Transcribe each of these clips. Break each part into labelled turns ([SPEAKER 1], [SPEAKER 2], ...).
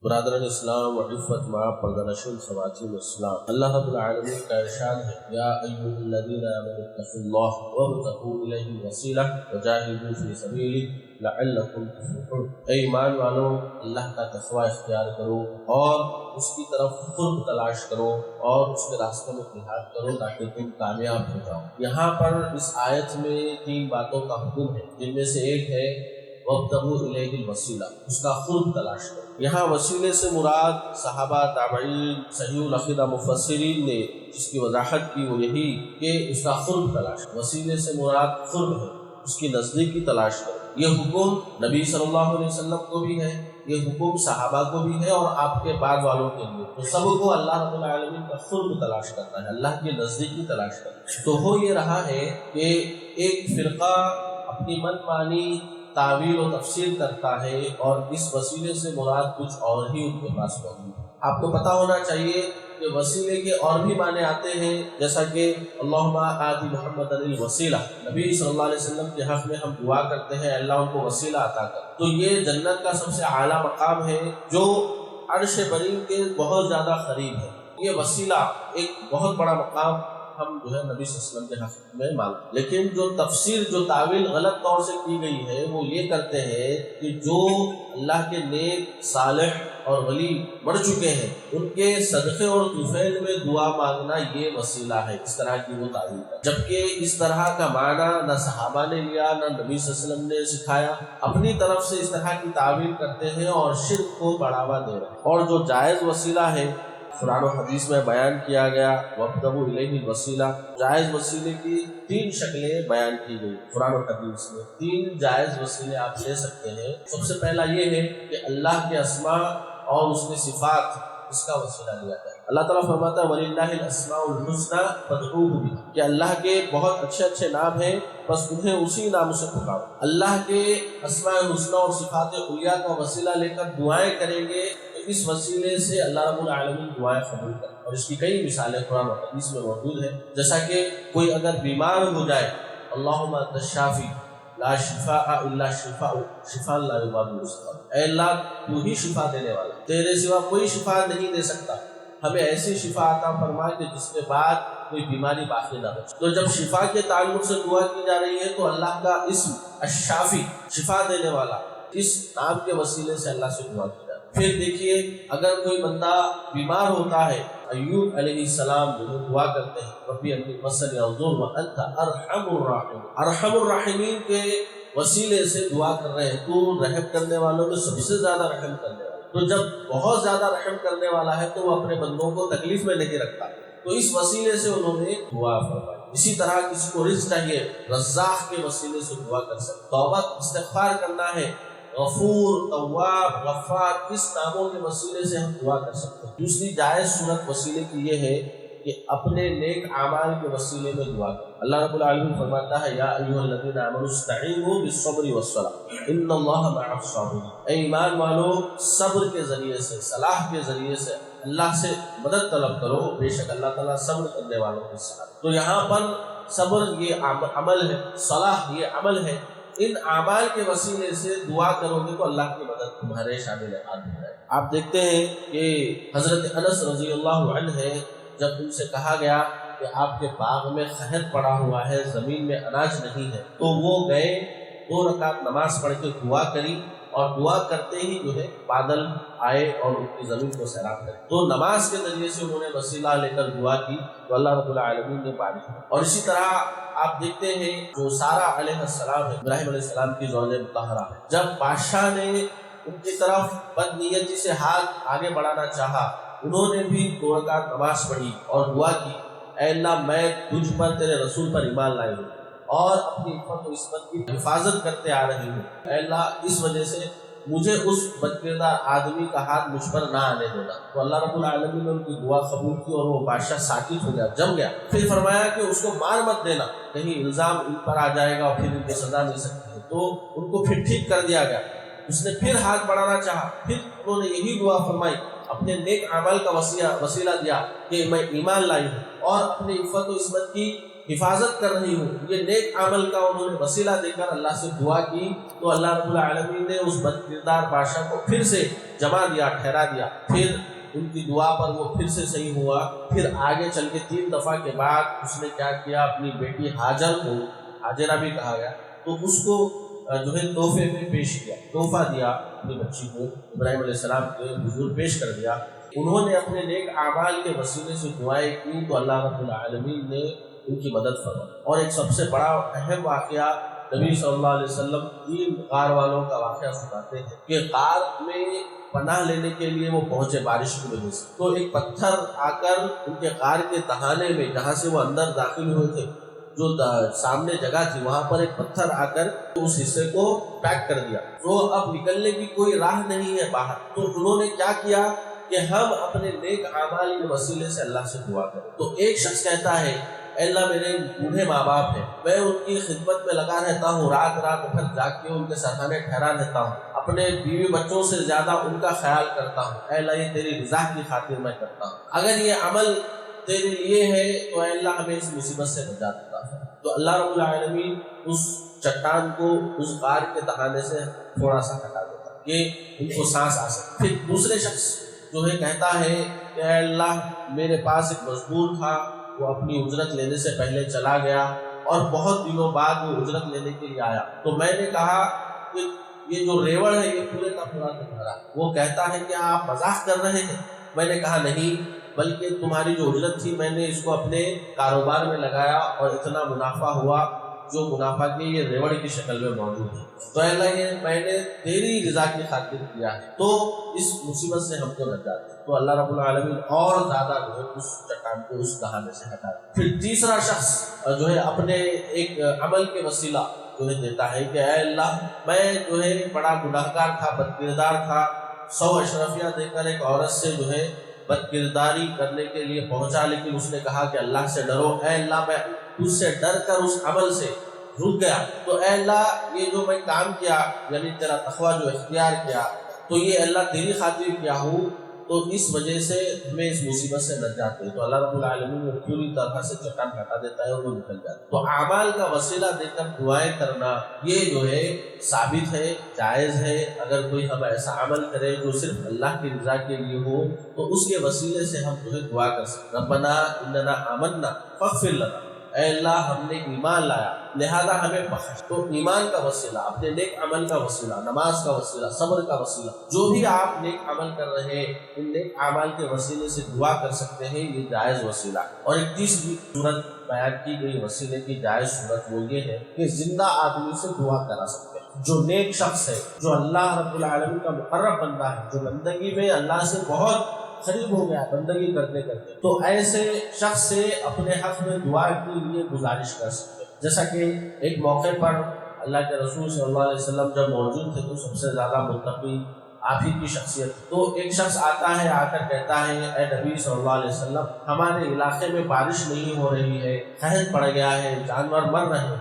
[SPEAKER 1] برادران اسلام و عفت معاف پردنشین خواتین اسلام، اللہ رب العالمین کا ارشاد ہے یا ایھا الذین آمنوا اتقوا اللہ وابتغوا الیہ الوسیلہ وجاہدوا فی سبیلہ لعلکم تفلحون۔ اے ایمان والو، اللہ کا تقوی اختیار کرو اور اس کی طرف قرب تلاش کرو اور اس کے راستے میں جہاد کرو تاکہ تم کامیاب ہو جاؤ۔ یہاں پر اس آیت میں 3 باتوں کا حکم ہے، جن میں سے ایک ہے وابتغوا الیہ الوسیلہ، اس کا قرب تلاش کرو۔ یہاں وسیلے سے مراد صحابہ، تابعین، صحیح العقیدہ مفسرین نے جس کی وضاحت کی وہ یہی کہ اس کا قرب تلاش کرو۔ وسیلے سے مراد قرب ہے، اس کی نزدیکی تلاش کرو۔ یہ حکم نبی صلی اللہ علیہ وسلم کو بھی ہے، یہ حکم صحابہ کو بھی ہے اور آپ کے بعد والوں کے لیے، تو سب کو اللہ رب العالمین کا قرب تلاش کرتا ہے، اللہ کی نزدیکی تلاش کرتا ہے۔ تو ہو یہ رہا ہے کہ ایک فرقہ اپنی من مانی تعویل و تفسیر کرتا ہے اور اس وسیلے سے مراد کچھ اور ہی ان کے پاس موجود ہے۔ آپ کو پتہ ہونا چاہیے کہ وسیلے کے اور بھی معنی آتے ہیں، جیسا کہ اللہم آت محمد الوسیلہ، نبی صلی اللہ علیہ وسلم کے حق میں ہم دعا کرتے ہیں اللہ ان کو وسیلہ عطا کر۔ تو یہ جنت کا سب سے اعلیٰ مقام ہے جو عرش برین کے بہت زیادہ قریب ہے۔ یہ وسیلہ ایک بہت بڑا مقام ہم جو ہے نبی صلی اللہ علیہ وسلم کے حق میں مانتے، لیکن جو تفسیر، جو تعویل غلط طور سے کی گئی ہے وہ یہ کرتے ہیں کہ جو اللہ کے نیک، صالح اور ولی مر چکے ہیں ان کے صدقے اور طفیل میں دعا مانگنا یہ وسیلہ ہے، اس طرح کی وہ تعویل ہے۔ جبکہ اس طرح کا معنی نہ صحابہ نے لیا، نہ نبی صلی اللہ علیہ وسلم نے سکھایا، اپنی طرف سے اس طرح کی تعویل کرتے ہیں اور شرک کو بڑھاوا دے رہے ہیں۔ اور جو جائز وسیلہ ہے قرآن و حدیث میں بیان کیا گیا وابتغوا الیہ الوسیلہ، جائز وسیلے کی 3 شکلیں بیان کی گئی قرآن و حدیث میں۔ 3 جائز وسیلے آپ لے سکتے ہیں۔ سب سے پہلا یہ ہے کہ اللہ کے اسماء اور اس کے صفات، اس کا وسیلہ لیا جائے۔ اللہ تعالیٰ فرماتا ہے وَلِلَّهِ الْأَسْمَاءُ الْحُسْنَى فَادْعُوهُ بِهَا، کہ اللہ کے بہت اچھے اچھے نام ہیں، بس انہیں اسی نام سے پکارو۔ اللہ کے اسماء الحسنى اور صفات علیٰ کا وسیلہ لے کر دعائیں کریں گے تو اس وسیلے سے اللہ رب العالمین دعائیں قبول کریں، اور اس کی کئی مثالیں قرآن و حدیث میں موجود ہیں۔ جیسا کہ کوئی اگر بیمار ہو جائے اللہم انت الشافی لا شفاء الا شفاء شفاء لا یغادر سقما، اے اللہ تو ہی شفا دینے والا، تیرے سوا کوئی شفا نہیں دے سکتا، ہمیں ایسی شفا عطا فرما کہ جس کے بعد کوئی بیماری باقی نہ بچے۔ تو جب شفا کے تعلق سے دعا کی جا رہی ہے تو اللہ کا اسم الشافی، شفا دینے والا، اس نام کے وسیلے سے اللہ سے دعا کی جاتی ہے۔ پھر دیکھیے اگر کوئی بندہ بیمار ہوتا ہے، ایوب علیہ السلام جو دعا کرتے ہیں ربی انی مسنی الضر وانت ارحم الراحمین، ارحم الراحمین کے وسیلے سے دعا کر رہے ہیں، تو رحم کرنے والوں میں سب سے زیادہ رحم کرنے والا۔ تو جب بہت زیادہ رحم کرنے والا ہے تو وہ اپنے بندوں کو تکلیف میں نہیں رکھتا، تو اس وسیلے سے انہوں نے دعا فرمائی۔ اسی طرح کسی کو رزق چاہیے، رزاق کے وسیلے سے دعا کر سکتے، توبہ استغفار کرنا ہے، غفور، تواب، غفار، اس ناموں کے وسیلے سے ہم دعا کر سکتے ہیں۔ دوسری جائز صورت وسیلے کی یہ ہے کہ اپنے نیک اعمال کے وسیلے میں دعا کریں۔ اللہ رب العالمین فرماتا ہے یا ایھا الذین آمنوا استعینوا بالصبر والصلاۃ ان اللہ مع الصابرین، اے ایمان والو صبر کے ذریعے سے، صلاح کے ذریعے سے اللہ سے مدد طلب کرو، بے شک اللہ تعالیٰ صبر کرنے والوں کے ساتھ۔ تو یہاں پر صبر یہ عمل ہے، صلاح یہ عمل ہے، ان اعمال کے وسیلے سے دعا کرو گے تو اللہ کی مدد تمہارے شامل ہاتھ ہو جائے۔ آپ دیکھتے ہیں کہ حضرت انس رضی اللہ عنہ جب ان سے کہا گیا کہ آپ کے باغ میں قحط پڑا ہوا ہے، زمین میں اناج نہیں ہے، تو وہ گئے 2 رکعت نماز پڑھ کے دعا کری، اور دعا کرتے ہی جو ہے بادل آئے اور ان کی زمین کو سیراب کرے۔ تو نماز کے ذریعے سے انہوں نے وسیلہ لے کر دعا کی تو اللہ رب العالمین نے بارش کی۔ اور اسی طرح آپ دیکھتے ہیں جو سارہ علیہ السلام ہے، ابراہیم علیہ السلام کی زوج مطہرہ ہے، جب بادشاہ نے ان کی طرف بد نیتی سے ہاتھ آگے بڑھانا چاہا، انہوں نے بھی 2 رکعت نماز پڑھی اور دعا کی اے اللہ میں تجھ پر، تیرے رسول پر ایمان لائی ہوں اور اپنی عفت و عصمت کی حفاظت کرتے آ رہی ہوں، اے اللہ اس وجہ سے مجھے اس بدکردار آدمی کا ہاتھ مجھ پر نہ آنے دینا۔ تو اللہ رب العالمین نے ان کی دعا قبول کی اور وہ بادشاہ ساکت ہو گیا، جم گیا۔ پھر فرمایا کہ اس کو مار مت دینا، کہیں الزام ان پر آ جائے گا اور پھر ان کو سزا مل سکتی ہے، تو ان کو پھر ٹھیک کر دیا گیا۔ اس نے پھر ہاتھ بڑھانا چاہا، پھر انہوں نے یہی دعا فرمائی، اپنے نیک اعمال کا وسیلہ دیا کہ میں ایمان لائی ہوں اور اپنے عفت و عصمت کی حفاظت کر رہی ہوں۔ یہ نیک عمل کا انہوں نے وسیلہ دے کر اللہ سے دعا کی تو اللہ رب العالمین نے اس بد کردار بادشاہ کو پھر سے جما دیا، ٹھہرا دیا۔ پھر ان کی دعا پر وہ پھر سے صحیح ہوا۔ پھر آگے چل کے 3 دفعہ کے بعد اس نے کیا کیا، اپنی بیٹی ہاجر کو، ہاجرہ بھی کہا گیا، تو اس کو جو ہے تحفے میں پیش کیا، تحفہ دیا، اپنی بچی کو ابراہیم علیہ السلام کے حضور پیش کر دیا۔ انہوں نے اپنے نیک اعمال کے وسیلے سے دعائیں کی تو اللہ رب العالمین نے ان کی مدد فرمائی۔ اور ایک سب سے بڑا اہم واقعہ نبی صلی اللہ علیہ وسلم 3 غار والوں کا واقعہ سناتے ہیں کہ غار میں پناہ لینے کے لیے وہ پہنچے بارش کی وجہ سے، تو ایک پتھر آ کر ان کے غار کے دہانے میں، جہاں سے وہ اندر داخل ہوئے تھے، جو سامنے جگہ تھی، وہاں پر ایک پتھر آ کر اس حصے کو پیک کر دیا۔ تو اب نکلنے کی کوئی راہ نہیں ہے باہر، تو انہوں نے کیا کیا کہ ہم اپنے نیک اعمال کے وسیلے سے اللہ سے دعا کریں۔ تو ایک شخص کہتا ہے، اے اللہ میرے بوڑھے ماں باپ ہیں، میں ان کی خدمت میں لگا رہتا ہوں، رات رات اٹھ جاگ کے ان کے سرحانے ٹھہرا رہتا ہوں، اپنے بیوی بچوں سے زیادہ ان کا خیال کرتا ہوں، اے اللہ یہ تیری رضا کی خاطر میں کرتا ہوں، اگر یہ عمل تیرے لیے ہے تو اے اللہ ہمیں اس مصیبت سے نجات عطا فرما۔ تو اللہ رب العالمین اس چٹان کو اس غار کے دہانے سے تھوڑا سا ہٹا دیتا کہ ان کو سانس آ سکے۔ پھر دوسرے شخص جو ہے کہتا ہے کہ اے اللہ میرے پاس ایک مزدور تھا، وہ اپنی اجرت لینے سے پہلے چلا گیا اور بہت دنوں بعد وہ اجرت لینے کے لیے آیا، تو میں نے کہا کہ یہ جو ریوڑ ہے یہ پورے کا پورا تمہارا۔ وہ کہتا ہے کہ آپ مذاق کر رہے ہیں؟ میں نے کہا نہیں، بلکہ تمہاری جو اجرت تھی میں نے اس کو اپنے کاروبار میں لگایا اور اتنا منافع ہوا جو منافع کے یہ ریوڑ کی شکل میں موجود ہے، تو اللہ یہ میں نے تیری رضا کی خاطر کیا ہے، تو اس مصیبت سے ہم کو نجات دے۔ تو اللہ رب العالمین اور زیادہ جو ہے اس چٹان کو اس دہانے سے ہٹا دے۔ پھر تیسرا شخص جو ہے اپنے ایک عمل کے وسیلہ جو ہے دیتا ہے کہ اے اللہ میں جو ہے بڑا گناہگار تھا، بد کردار تھا، 100 اشرفیہ دے کر ایک عورت سے جو ہے بد کرداری کرنے کے لیے پہنچا، لیکن اس نے کہا کہ اللہ سے ڈرو، اے اللہ میں اس سے ڈر کر اس عمل سے رک گیا، تو اے اللہ یہ جو میں کام کیا یعنی تیرا تقوی جو اختیار کیا تو یہ اللہ تیری خاطر کیا ہوں، تو اس وجہ سے ہمیں اس مصیبت سے نجات دے۔ تو اللہ رب العالمین وہ پوری طرح سے چٹان ہٹا دیتا ہے اور وہ نکل جاتا ہے۔ تو اعمال کا وسیلہ دے کر دعائیں کرنا یہ جو ہے ثابت ہے، جائز ہے۔ اگر کوئی ہم ایسا عمل کرے جو صرف اللہ کی رضا کے لیے ہو تو اس کے وسیلے سے ہم جو ہے دعا کر سکتے ہیں، ربنا اننا آمنا فاغفر لنا، اے اللہ ہم نے ایمان لایا لہذا ہمیں بخش۔ تو ایمان کا وسیلہ، اپنے نیک عمل کا وسیلہ، نماز کا وسیلہ، صبر کا وسیلہ، جو بھی آپ نیک عمل کر رہے ہیں ان نیک اعمال کے وسیلے سے دعا کر سکتے ہیں، یہ جائز وسیلہ۔ اور ایک تیسری صورت بیان کی گئی وسیلے کی جائز صورت وہ یہ ہے کہ زندہ آدمی سے دعا کرا سکتے ہیں۔ جو نیک شخص ہے، جو اللہ رب العالمین کا مقرب بندہ ہے، جو بندگی میں اللہ سے بہت قریب ہو گیا بندگی کرتے کرتے، تو ایسے شخص سے اپنے حق میں دعا کے لیے گزارش کر سکتے ہیں۔ جیسا کہ ایک موقع پر اللہ کے رسول صلی اللہ علیہ وسلم جب موجود تھے تو سب سے زیادہ متقی آپ ہی کی شخصیت، تو ایک شخص آتا ہے، آ کر کہتا ہے اے نبی صلی اللہ علیہ وسلم ہمارے علاقے میں بارش نہیں ہو رہی ہے، قحط پڑ گیا ہے، جانور مر رہے ہیں،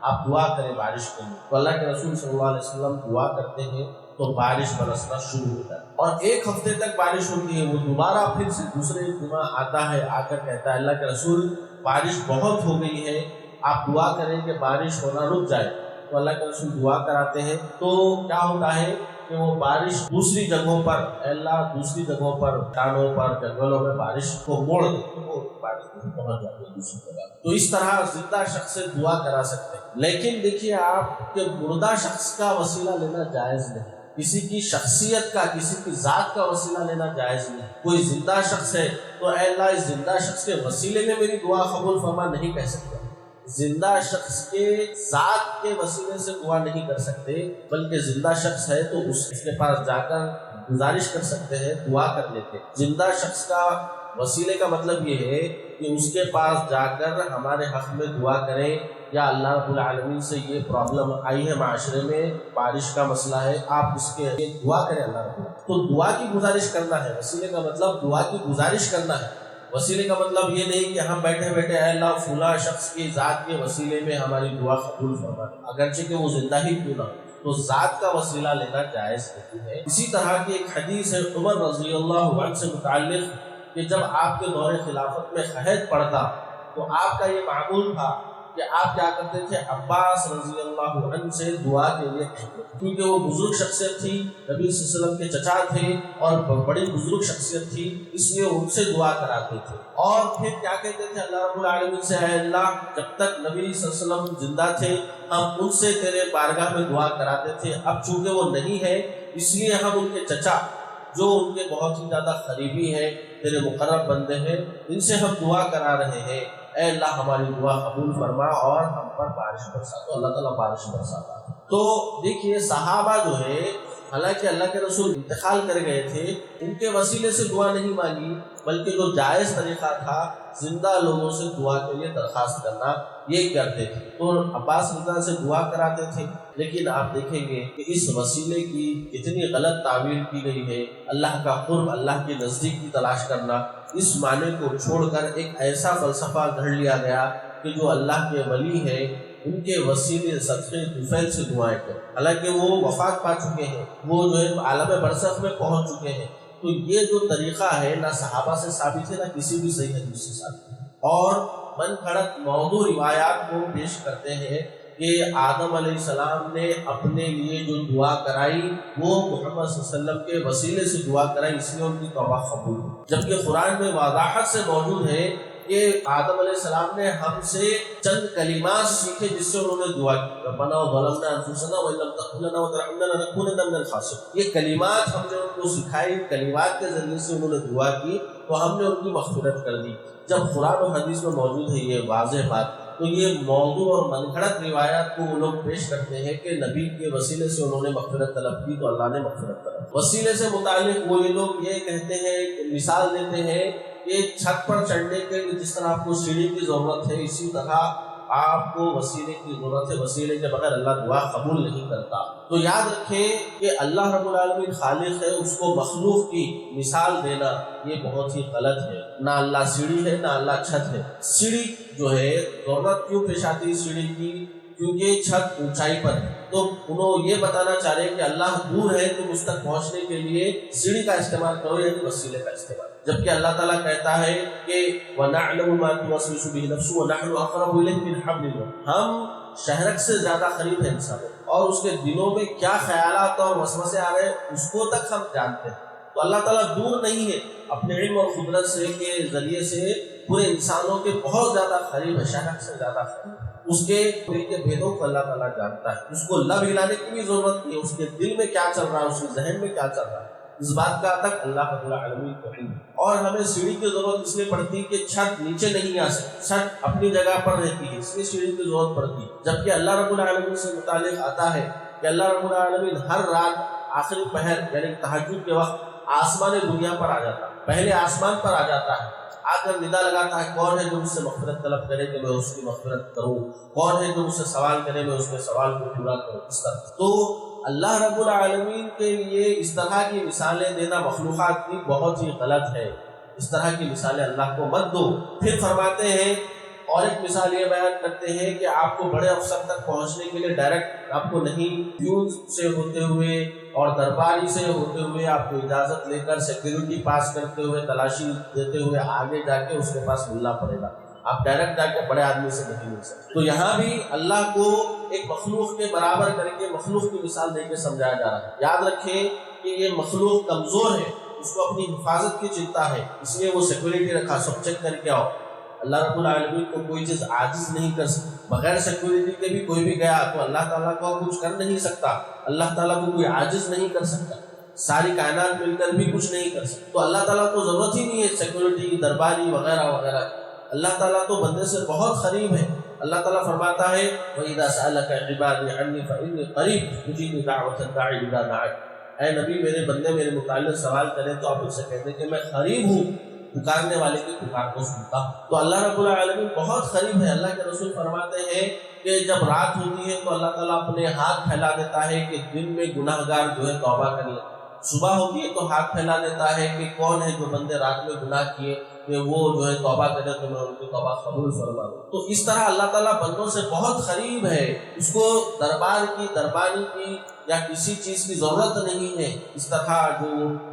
[SPEAKER 1] آپ دعا کریں بارش کے لیے۔ تو اللہ کے رسول صلی اللہ علیہ وسلم دعا کرتے ہیں تو بارش برسنا شروع ہوتا ہے اور 1 ہفتے تک بارش ہوتی ہے۔ وہ دوبارہ پھر سے دوسرے جمعہ آتا ہے، آ کر کہتا ہے اللہ کے رسول بارش بہت ہو گئی ہے، آپ دعا کریں کہ بارش ہونا رک جائے۔ تو اللہ کے رسول دعا کراتے ہیں تو کیا ہوتا ہے کہ وہ بارش دوسری جگہوں پر، اے اللہ دوسری جگہوں پر، چٹانوں پر، جنگلوں میں بارش کو موڑ دے تو وہ بارش پہنچ جاتی ہے دوسری جگہ۔ تو اس طرح زندہ شخص سے دعا کرا سکتے ہیں، لیکن دیکھیے آپ کہ مردہ شخص کا وسیلہ لینا جائز نہیں، کسی کی شخصیت کا، کسی کی ذات کا وسیلہ لینا جائز نہیں۔ کوئی زندہ شخص ہے تو اے اللہ اس زندہ شخص کے وسیلے میں میری دعا قبول فرما نہیں کہہ سکتے، زندہ شخص کے ذات کے وسیلے سے دعا نہیں کر سکتے، بلکہ زندہ شخص ہے تو اس کے پاس جا کر گزارش کر سکتے ہیں، دعا کر لیتے۔ زندہ شخص کا وسیلے کا مطلب یہ ہے کہ اس کے پاس جا کر ہمارے حق میں دعا کریں، یا اللہ رب العالمین سے یہ پرابلم آئی ہے معاشرے میں، بارش کا مسئلہ ہے، آپ اس کے لیے دعا کریں اللہ رب العالمین۔ تو دعا کی گزارش کرنا ہے، وسیلے کا مطلب دعا کی گزارش کرنا ہے۔ وسیلے کا مطلب یہ نہیں کہ ہم بیٹھے بیٹھے اے اللہ فلاں شخص کی ذات کے وسیلے میں ہماری دعا قبول فرما دے، اگرچہ کہ وہ زندہ ہی کیوں نہ ہو، تو ذات کا وسیلہ لینا جائز نہیں ہے۔ اسی طرح کی ایک حدیث ہے عمر رضی اللہ عنہ سے متعلق کہ جب آپ کے دور خلافت میں قحط پڑتا تو آپ کا یہ معمول تھا کہ آپ کیا کرتے تھے، عباس رضی اللہ عنہ سے دعا کے لیے کہتے تھے، کیونکہ وہ بزرگ شخصیت تھی، نبی صلی اللہ علیہ وسلم کے چچا تھے اور بڑی بزرگ شخصیت تھی، اس لیے ان سے دعا کراتے تھے۔ اور پھر کیا کہتے تھے اللہ رب العالمین سے، اے اللہ جب تک نبی صلی اللہ علیہ وسلم زندہ تھے ہم ان سے تیرے بارگاہ میں دعا کراتے تھے، اب چونکہ وہ نہیں ہے اس لیے ہم ان کے چچا جو ان کے بہت ہی زیادہ قریبی ہیں، تیرے مقرب بندے ہیں، ان سے ہم دعا کرا رہے ہیں، اے اللہ ہماری دعا قبول فرما اور ہم پر بارش برسا۔ تو اللہ تعالیٰ بارش برساتا۔ تو دیکھیے صحابہ جو ہے، حالانکہ اللہ کے رسول انتقال کر گئے تھے، ان کے وسیلے سے دعا نہیں مانگی، بلکہ جو جائز طریقہ تھا زندہ لوگوں سے دعا کے لیے درخواست کرنا، یہ کرتے تھے۔ تو عباس رضی اللہ سے دعا کراتے تھے، لیکن آپ دیکھیں گے کہ اس وسیلے کی کتنی غلط تعبیر کی گئی ہے۔ اللہ کا قرب، اللہ کے نزدیک کی تلاش کرنا، اس معنی کو چھوڑ کر ایک ایسا فلسفہ گھڑ لیا گیا کہ جو اللہ کے ولی ہے ان کے وسیلے صدقے طفیل سے دعائیں کریں، حالانکہ وہ وفات پا چکے ہیں، وہ جو ہے عالم برزخ میں پہنچ چکے ہیں۔ تو یہ جو طریقہ ہے نہ صحابہ سے ثابت ہے نہ کسی بھی صحیح حدیث سے ثابت ہے، اور من گھڑت موضوع روایات کو پیش کرتے ہیں کہ آدم علیہ السلام نے اپنے لیے جو دعا کرائی وہ محمد صلی اللہ علیہ وسلم کے وسیلے سے دعا کرائی، اس لیے ان کی توبہ قبول ہوئی، جبکہ قرآن میں وضاحت سے موجود ہے کہ آدم علیہ السلام نے ہم سے چند کلمات سیکھے جس سے انہوں نے دعا کی، ربنا ظلمنا انفسنا وان لم تغفر لنا وترحمنا لنکونن من الخاسرین۔ یہ کلمات ہم نے ان کو سکھائی، کلمات کے ذریعے سے انہوں نے دعا کی تو ہم نے ان کی مغفرت کر دی۔ جب قرآن و حدیث میں موجود ہے یہ واضح بات، تو یہ موضوع اور من گھڑت روایات کو وہ لوگ پیش کرتے ہیں کہ نبی کے وسیلے سے انہوں نے مغفرت طلب کی تو اللہ نے مغفرت طلب۔ وسیلے سے متعلق وہ یہ لوگ یہ کہتے ہیں، مثال دیتے ہیں کہ چھت پر چڑھنے کے لیے جس طرح آپ کو سیڑھی کی ضرورت ہے، اسی طرح آپ کو وسیلے کی ضرورت ہے، وسیلے کے بغیر اللہ دعا قبول نہیں کرتا۔ تو یاد رکھیں کہ اللہ رب العالمین خالق ہے، اس کو مخلوق کی مثال دینا یہ بہت ہی غلط ہے۔ نہ اللہ سیڑھی ہے نہ اللہ چھت ہے۔ سیڑھی جو ہے ضرورت کیوں پیش آتی ہے سیڑھی کی؟ کیونکہ چھت اونچائی پر ہے، تو انہوں یہ بتانا چاہ رہے ہیں کہ اللہ دور ہے، تم اس تک پہنچنے کے لیے سیڑھی کا استعمال کرو، یعنی وسیلے کا استعمال۔ جبکہ اللہ تعالیٰ کہتا ہے کہ وَنَعْلَمُ مَا تُوَسْوِسُ بِهِ نَفْسُهُ وَنَحْنُ أَقْرَبُ إِلَيْهِ مِنْ حَبْلِ الْوَرِيدِ۔ ہم شہرک سے زیادہ قریب ہیں انسانوں، اور اس کے دلوں میں کیا خیالات اور وسوسے آ رہے ہیں اس کو تک ہم جانتے ہیں۔ تو اللہ تعالیٰ دور نہیں ہے، اپنے علم اور قدرت سے کے ذریعے سے پورے انسانوں کے بہت زیادہ قریب ہے، شہرک سے زیادہ قریب ہے۔ اس کے دل کے بھیدوں کو اللہ تعالیٰ جانتا ہے، اس کو لب ہلانے کی بھی ضرورت نہیں ہے، اس کے دل میں کیا چل رہا ہے، اس کے ذہن میں کیا چل رہا ہے، اس بات کا تک اللہ رب العالمین کو علم ہے۔ اور ہمیں سیڑھی کی ضرورت اس لیے پڑتی ہے کہ چھت نیچے نہیں آ سکتی، چھت اپنی جگہ پر رہتی ہے، اس لیے سیڑھی کی ضرورت پڑتی ہے۔ جبکہ اللہ رب العالمین سے متعلق آتا ہے کہ اللہ رب العالمین ہر رات آخری پہر یعنی تہجد کے وقت آسمان دنیا پر آ جاتا ہے، پہلے آسمان پر آ جاتا ہے، آ کر ندا لگاتا ہے کون ہے جو مجھ سے مغفرت طلب کرے کہ میں اس کی مغفرت کروں، کون ہے جو مجھ سے سوال کرے میں اس کے سوال کو پورا کروں۔ اس طرح تو اللہ رب العالمین کے لیے اس طرح کی مثالیں دینا مخلوقات کی بہت ہی غلط ہے، اس طرح کی مثالیں اللہ کو مت دو۔ پھر فرماتے ہیں اور ایک مثال یہ بیان کرتے ہیں کہ آپ کو بڑے افسر تک پہنچنے کے لیے ڈائریکٹ آپ کو نہیں، پیون سے ہوتے ہوئے اور درباری سے ہوتے ہوئے آپ کو اجازت لے کر سیکیورٹی پاس کرتے ہوئے تلاشی دیتے ہوئے آگے جا کے اس کے پاس ملنا پڑے گا، آپ ڈائریکٹ جا کے بڑے آدمی سے نہیں مل سکتے۔ تو یہاں بھی اللہ کو ایک مخلوق کے برابر کر کے مخلوق کی مثال دے کے سمجھایا جا رہا ہے۔ یاد رکھیں کہ یہ مخلوق کمزور ہے، اس کو اپنی حفاظت کی چنتا ہے، اس لیے وہ سیکیورٹی رکھا، سب چیک کر کے آؤ۔ اللہ رب العالمین کو کوئی چیز عاجز نہیں کر سکتی، بغیر سیکیورٹی کے بھی کوئی بھی گیا تو اللہ تعالیٰ کو کچھ کر نہیں سکتا، اللہ تعالیٰ کو کوئی عاجز نہیں کر سکتا، ساری کائنات مل کر بھی کچھ نہیں کر سکتا۔ تو اللہ تعالیٰ کو ضرورت ہی نہیں ہے سیکیورٹی، درباری وغیرہ وغیرہ۔ اللہ تعالیٰ تو بندے سے بہت قریب ہے۔ اللہ تعالیٰ فرماتا ہے وَإِذَا سَأَلَكَ عِبَادِي عَنِّي فَإِنِّي قَرِيبٌ أُجِيبُ دَعْوَةَ الدَّاعِ إِذَا دَعَانِ۔ اے نبی میرے بندے میرے متعلق سوال کریں تو آپ ان سے کہتے ہیں کہ میں قریب ہوں، پکارنے والے کی پکار کو سنتا ہوں۔ تو اللہ رب العالمین بہت قریب ہے۔ اللہ کے رسول فرماتے ہیں کہ جب رات ہوتی ہے تو اللہ تعالیٰ اپنے ہاتھ پھیلا دیتا ہے کہ دن میں گناہ گار جو ہے توبہ کر لے، صبح ہوتی ہے تو ہاتھ پھیلا دیتا ہے کہ کون ہے جو بندے رات میں گناہ کیے کہ وہ جو ہے توبہ کرے تو میں ان کی توبہ قبول فرما لوں۔ تو اس طرح اللہ تعالیٰ بندوں سے بہت قریب ہے، اس کو دربار کی، دربانی کی یا کسی چیز کی ضرورت نہیں ہے۔ اس طرح جو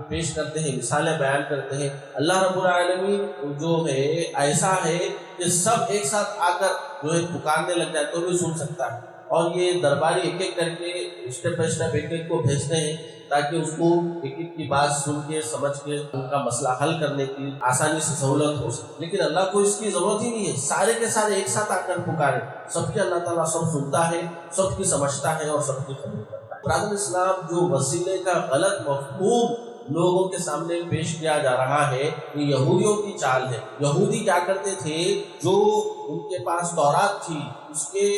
[SPEAKER 1] پیش کرتے ہیں، مثالیں بیان کرتے ہیں، اللہ رب العالمین جو ہے ایسا ہے کہ سب ایک ساتھ آ کر جو ہے پکارنے لگ جائے تو بھی سن سکتا ہے، اور یہ درباری ایک ایک کر کے اسٹیپ بائی اسٹیپ ایک ایک کو بھیجتے ہیں تاکہ اس کو ایک ایک کی بات سن کے سمجھ کے ان کا مسئلہ حل کرنے کی آسانی سے سہولت ہو سکے. لیکن اللہ کو اس کی ضرورت ہی نہیں ہے، سارے کے سارے ایک ساتھ آ کر پکارے، سب کے اللہ تعالیٰ سب سنتا ہے، سب کی سمجھتا ہے اور سب کی خبر کرتا ہے. برادر اسلام، جو وسیلے کا غلط مفہوم لوگوں کے سامنے پیش کیا جا رہا ہے یہ یہودیوں کی چال ہے. یہودی کیا کرتے تھے، جو ان کے پاس تورات تھی اس کے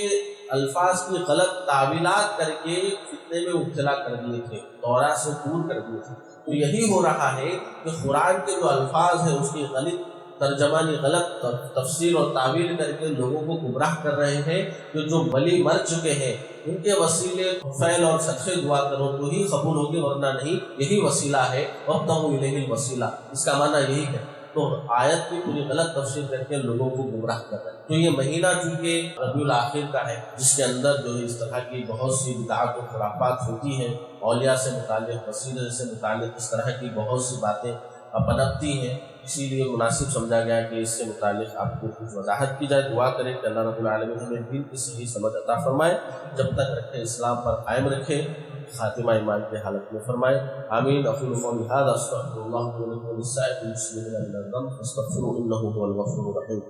[SPEAKER 1] الفاظ کی غلط تعویلات کر کے فتنے میں مبتلا کر دیے تھے، تورات سے دور کر دیے تھے. تو یہی ہو رہا ہے کہ قرآن کے جو الفاظ ہیں اس کی غلط ترجمانی، غلط تفسیر اور تعویل کر کے لوگوں کو گمراہ کر رہے ہیں کہ جو ولی مر چکے ہیں ان کے وسیلے فعل اور صدقے دعا کرو تو ہی قبول ہوگی، ورنہ نہیں. یہی وسیلہ ہے، وابتغوا الیہ الوسیلہ، اس کا معنی یہی ہے. تو آیت کی پوری غلط تفسیر کر کے لوگوں کو گمراہ کر رہے ہیں. تو یہ مہینہ چونکہ ربیع الاخر کا ہے، جس کے اندر جو ہے اس طرح کی بہت سی بدعات و خرافات ہوتی ہیں، اولیاء سے متعلق، وسیلے سے متعلق اس طرح کی بہت سی باتیں پنپتی ہیں. اسی لیے مناسب سمجھا گیا کہ اس سے متعلق آپ کو کچھ وضاحت کی جائے. دعا کریں کہ اللہ رب العالمین ہمیں دین کی صحیح سمجھ عطا فرمائے، جب تک رکھے اسلام پر قائم رکھے، خاتمہ ایمان کی حالت میں فرمائے. آمین. اقول قولی ھذا استغفر اللہ لي ولكم ولسائر المسلمین من الذنوب فاستغفروه انه هو الغفور الرحیم.